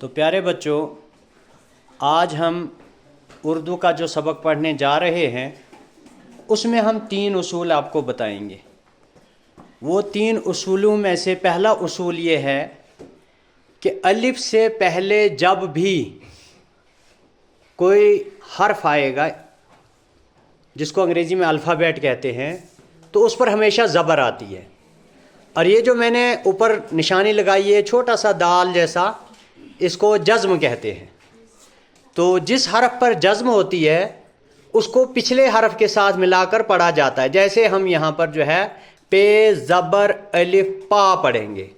तो प्यारे बच्चों, आज हम उर्दू का जो सबक पढ़ने जा रहे हैं उसमें हम 3 उसूल आपको बताएंगे। वो 3 उसूलों में से पहला उसूल ये है कि अलिफ से पहले जब भी कोई हर्फ आएगा जिसको अंग्रेज़ी में अल्फ़ाबेट कहते हैं तो उस पर हमेशा ज़बर आती है। और ये जो मैंने ऊपर निशानी लगाई है छोटा सा दाल जैसा, इसको जज़्म कहते हैं। तो जिस हरफ पर जज़्म होती है उसको पिछले हरफ के साथ मिलाकर पढ़ा जाता है। जैसे हम यहाँ पर जो है पे ज़बर अलिफ पा पढ़ेंगे,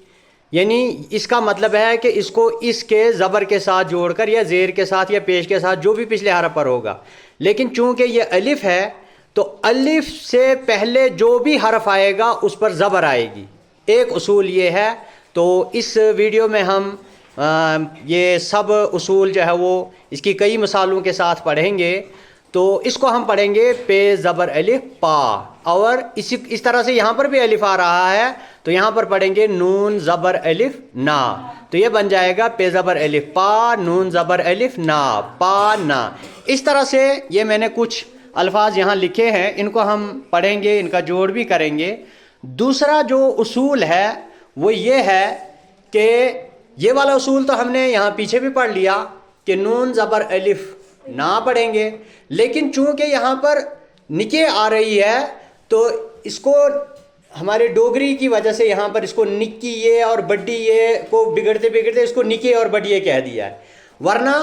यानी इसका मतलब है कि इसको इसके ज़बर के साथ जोड़कर या ज़ेर के साथ या पेश के साथ जो भी पिछले हरफ पर होगा। लेकिन चूँकि ये अलिफ है तो अलिफ से पहले जो भी हरफ आएगा उस पर ज़बर आएगी। एक उसूल ये है। तो इस वीडियो में हम ये सब उसूल जो है वो इसकी कई मिसालों के साथ पढ़ेंगे। तो इसको हम पढ़ेंगे पे ज़बर अलिफ पा, और इस तरह से यहाँ पर भी अलिफ आ रहा है तो यहाँ पर पढ़ेंगे नून ज़बर अलिफ ना। तो ये बन जाएगा पे ज़बर अलिफ पा, नून ज़बर अलिफ ना, पा ना। इस तरह से ये मैंने कुछ अल्फाज यहाँ लिखे हैं, इनको हम पढ़ेंगे, इनका जोड़ भी करेंगे। दूसरा जो उसूल है वो ये है कि ये वाला उसूल तो हमने यहाँ पीछे भी पढ़ लिया कि नून ज़बर अलिफ ना पढ़ेंगे, लेकिन चूँकि यहाँ पर निके आ रही है तो इसको हमारे डोगरी की वजह से यहाँ पर इसको निक्की ये और बड्डी ये को बिगड़ते बिगड़ते इसको निके और बड्डिए कह दिया है। वरना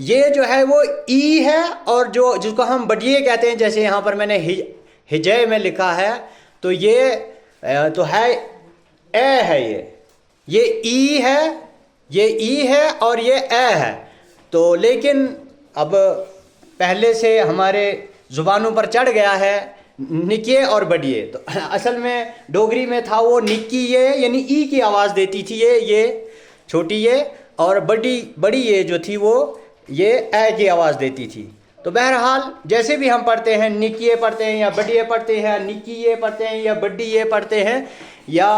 ये जो है वो ई है, और जो जिसको हम बड्डिए कहते हैं, जैसे यहाँ पर मैंने हिजय में लिखा है तो ये तो है ए है, ये ई है, ये ई है और ये ए है। तो लेकिन अब पहले से हमारे ज़ुबानों पर चढ़ गया है निकिए और बड़िए। तो असल में डोगरी में था वो निक्की ये, यानी ई की आवाज़ देती थी ये छोटी ये, और बड़ी ये जो थी वो ये ए की आवाज़ देती थी। तो बहरहाल जैसे भी हम पढ़ते हैं, निकिए पढ़ते हैं या बड़िए पढ़ते हैं, निक्की ये पढ़ते हैं या बड्डी ये पढ़ते हैं या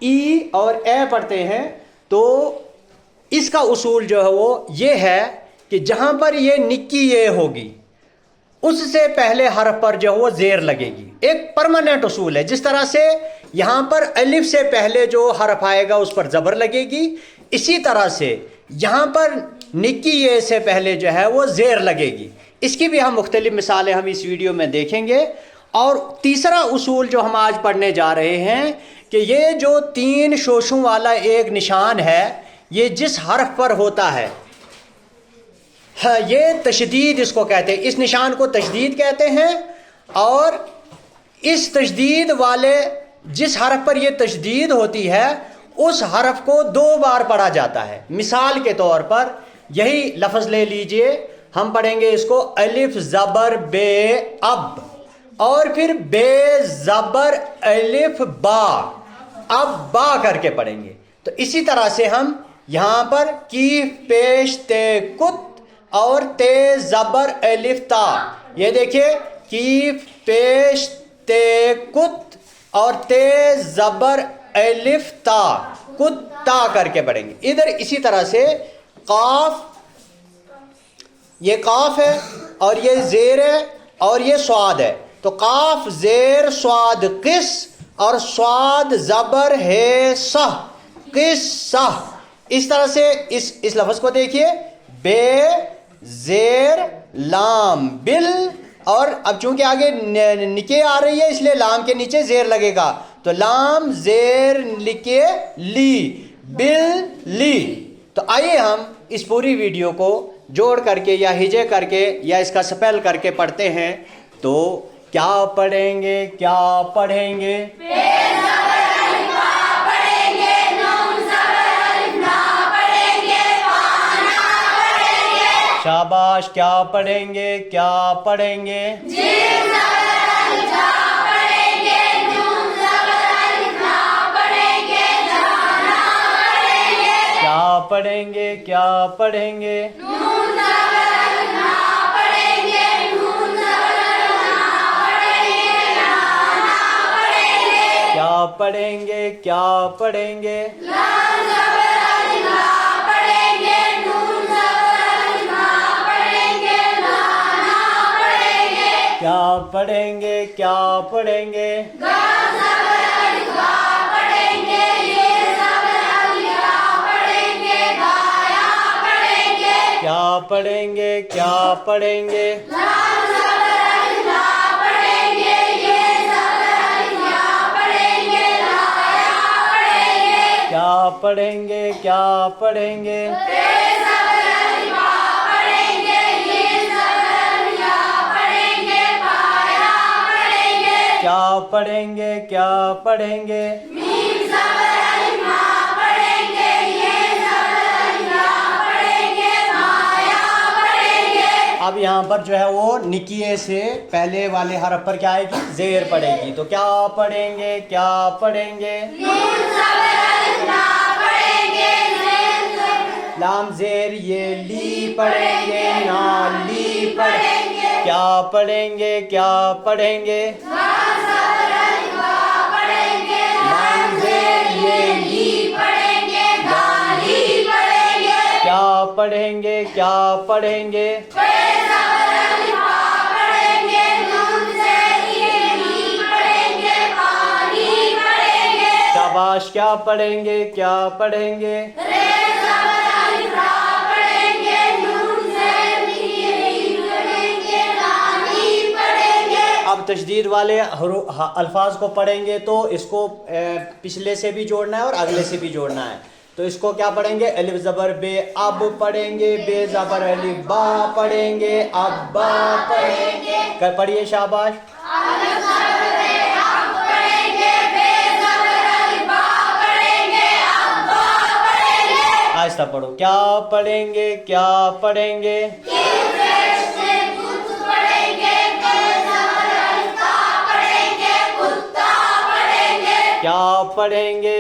ई और ए पढ़ते हैं, तो इसका उसूल जो है वो ये है कि जहाँ पर ये निक्की ये होगी उससे पहले हरफ पर जो है वो ज़ेर लगेगी। एक परमानेंट उसूल है। जिस तरह से यहाँ पर अलिफ से पहले जो हरफ आएगा उस पर ज़बर लगेगी, इसी तरह से यहाँ पर निक्की ये से पहले जो है वो ज़ेर लगेगी। इसकी भी हम मुख्तलिफ मिसालें हम इस वीडियो में देखेंगे। और तीसरा उसूल जो हम आज पढ़ने जा रहे हैं कि ये जो 3 शोशों वाला एक निशान है, ये जिस हरफ पर होता है, हाँ, ये तशदीद इसको कहते हैं। इस निशान को तशदीद कहते हैं। और इस तशदीद वाले जिस हरफ पर ये तशदीद होती है उस हरफ को 2 बार पढ़ा जाता है। मिसाल के तौर पर यही लफ्ज़ ले लीजिए, हम पढ़ेंगे इसको अलिफ ज़बर बे अब, और फिर बे ज़बर अलिफ बा, अब बा करके पढ़ेंगे। तो इसी तरह से हम यहाँ पर कीफ पेश ते कुत और ते ज़बर अलिफ ता, ये देखिए कीफ पेश ते कुत और ते ज़बर अलिफ ता, कुत्ता करके पढ़ेंगे। इधर इसी तरह से काफ, ये काफ है और ये ज़ेर है और ये स्वाद है। तो काफ ज़ेर स्वाद किस, और स्वाद ज़बर है सह, किस सह। इस तरह से इस लफ्ज़ को देखिए, बे ज़ेर लाम बिल, और अब चूंकि आगे निके आ रही है इसलिए लाम के नीचे ज़ेर लगेगा, तो लाम ज़ेर लिके ली, बिल ली। तो आइए हम इस पूरी वीडियो को जोड़ करके या हिजे करके या इसका स्पेल करके पढ़ते हैं। तो क्या पढ़ेंगे, क्या पढ़ेंगे? शाबाश। क्या पढ़ेंगे, क्या पढ़ेंगे? क्या पढ़ेंगे, क्या पढ़ेंगे? क्या पढ़ेंगे, क्या पढ़ेंगे? क्या पढ़ेंगे क्या पढ़ेंगे? क्या पढ़ेंगे क्या पढ़ेंगे? क्या पढ़ेंगे क्या पढ़ेंगे? क्या पढ़ेंगे क्या पढ़ेंगे? अब यहाँ पर जो है वो निकिये से पहले वाले हरफ पर क्या आएगी? जेर पड़ेगी। तो क्या पढ़ेंगे क्या पढ़ेंगे? लाम जेर ये ली पढ़ेंगे, ना ली पढ़ेंगे। क्या पढ़ेंगे क्या पढ़ेंगे? लाम जेर ये ली पढ़ेंगे, ना ली पढ़ेंगे। क्या पढ़ेंगे क्या पढ़ेंगे? शाबाश। क्या पढ़ेंगे क्या पढ़ेंगे? अब तशदीद वाले अल्फाज को पढ़ेंगे तो इसको पिछले से भी जोड़ना है और अगले से भी जोड़ना है। तो इसको क्या पढ़ेंगे? अलिफ ज़बर बे अब पढ़ेंगे, बे ज़बर अलिफ बा पढ़ेंगे, अब बा पढ़ेंगे। पढ़िए शाबाश। आहिस्ता पढ़ो। क्या पढ़ेंगे क्या पढ़ेंगे? क्या पढ़ेंगे?